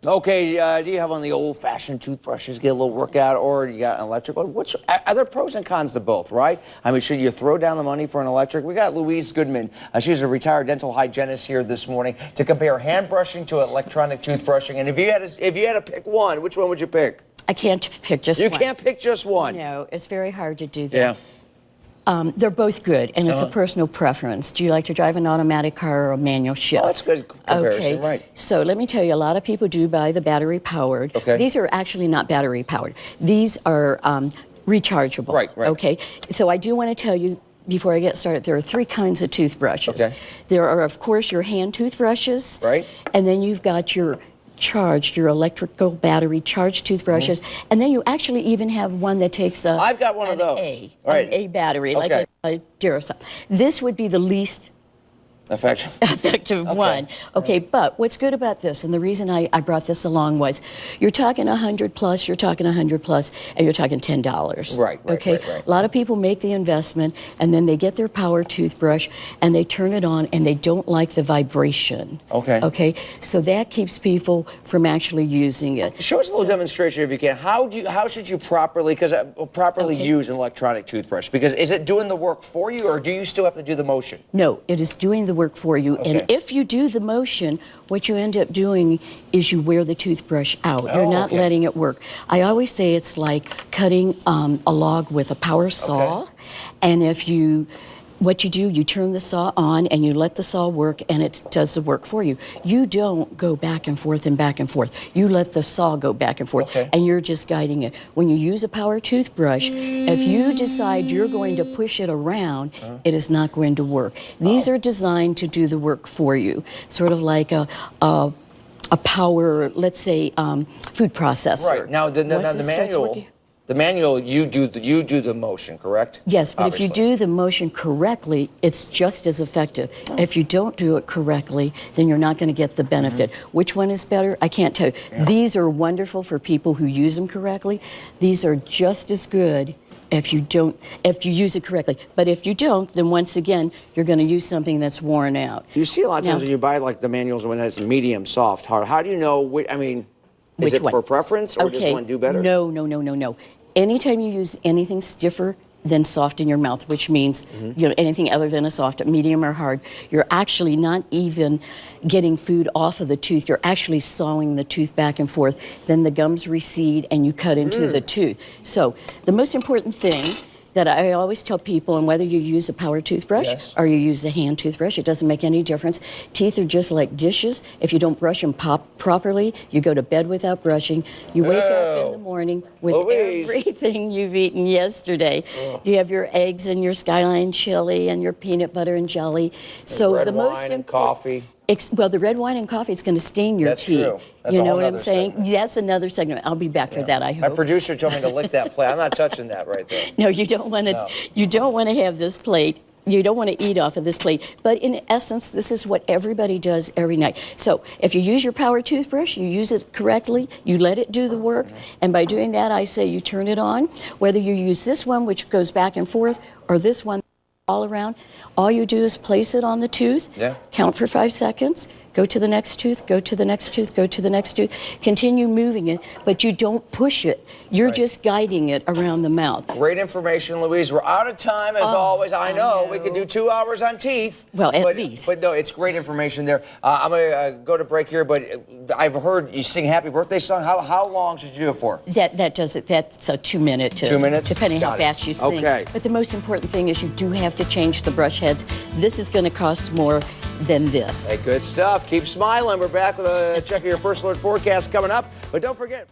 Okay, do you have one of the old-fashioned toothbrushes, get a little workout, or you got an electric one? Are there pros and cons to both, right? I mean, should you throw down the money for an electric? We got Louise Goodman. She's a retired dental hygienist here this morning to compare hand brushing to electronic toothbrushing. And if you had to pick one, which one would you pick? I can't pick just one. You can't pick just one. No, it's very hard to do that. Yeah. They're both good, and it's a personal preference. Do you like to drive an automatic car or a manual shift? Oh, that's a good comparison, okay. right. So let me tell you, a lot of people do buy the battery-powered. Okay. These are actually not battery-powered. These are rechargeable. Right. Okay. So I do want to tell you, before I get started, there are three kinds of toothbrushes. Okay. There are, of course, your hand toothbrushes. Right. And then you've got your electrical battery charged toothbrushes, and then you actually even have one that takes a I've got one of those. An A battery, Okay. like a Duracell. This would be the least effective one. Okay, but what's good about this, and the reason I brought this along was, you're talking 100 plus, you're talking 100 plus, and you're talking $10. Right. Okay. Right. A lot of people make the investment, and then they get their power toothbrush, and they turn it on, and they don't like the vibration. Okay. Okay. So that keeps people from actually using it. Show us a little demonstration if you can. How should you properly use an electronic toothbrush? Because is it doing the work for you, or do you still have to do the motion? No, it is doing the work for you. Okay. And if you do the motion, what you end up doing is you wear the toothbrush out. You're not letting it work. I always say it's like cutting a log with a power saw. Okay. And what you do, you turn the saw on and you let the saw work, and it does the work for you. You don't go back and forth and back and forth. You let the saw go back and forth, and you're just guiding it. When you use a power toothbrush, if you decide you're going to push it around, it is not going to work. These are designed to do the work for you, sort of like a power, let's say, food processor. Right. Now, the manual, you do the motion, correct? Yes, but Obviously. if you do the motion correctly, it's just as effective. If you don't do it correctly, then you're not going to get the benefit. Which one is better? I can't tell you. These are wonderful for people who use them correctly. These are just as good if you use it correctly. But if you don't, then once again, you're going to use something that's worn out. You see a lot of times when you buy like the manuals when it's medium, soft, hard. How do you know? Is it for preference, or does one do better? No. Anytime you use anything stiffer than soft in your mouth, which means anything other than a soft, medium or hard, you're actually not even getting food off of the tooth. You're actually sawing the tooth back and forth. Then the gums recede and you cut into the tooth. So the most important thing that I always tell people, and whether you use a power toothbrush or you use a hand toothbrush, it doesn't make any difference. Teeth are just like dishes. If you don't brush them properly, you go to bed without brushing. You wake up in the morning with everything you've eaten yesterday. You have your eggs and your skyline chili and your peanut butter and jelly. So the most wine and coffee. Well, the red wine and coffee is going to stain your teeth. That's true. That's you a know whole what I'm nother saying? segment. That's another segment. I'll be back for that, I hope. My producer told me to lick that plate. I'm not touching that right there. No, you don't want to. No. You don't want to have this plate. You don't want to eat off of this plate. But in essence, this is what everybody does every night. So if you use your power toothbrush, you use it correctly, you let it do the work, and by doing that, I say you turn it on. Whether you use this one, which goes back and forth, or this one all around, all you do is place it on the tooth, count for 5 seconds, go to the next tooth, go to the next tooth, go to the next tooth, continue moving it, but you don't push it. You're just guiding it around the mouth. Great information, Louise. We're out of time, as always. I know. We could do 2 hours on teeth. Well, at least. But no, it's great information there. I'm going to go to break here, but I've heard you sing Happy Birthday song. How long should you do it for? That does it. That's a 2 minute. 2 minutes? Depending how fast you sing. Okay. But the most important thing is you do have to change the brush heads. This is going to cost more than this. Hey, good stuff. Keep smiling. We're back with a check of your First Alert forecast coming up. But don't forget...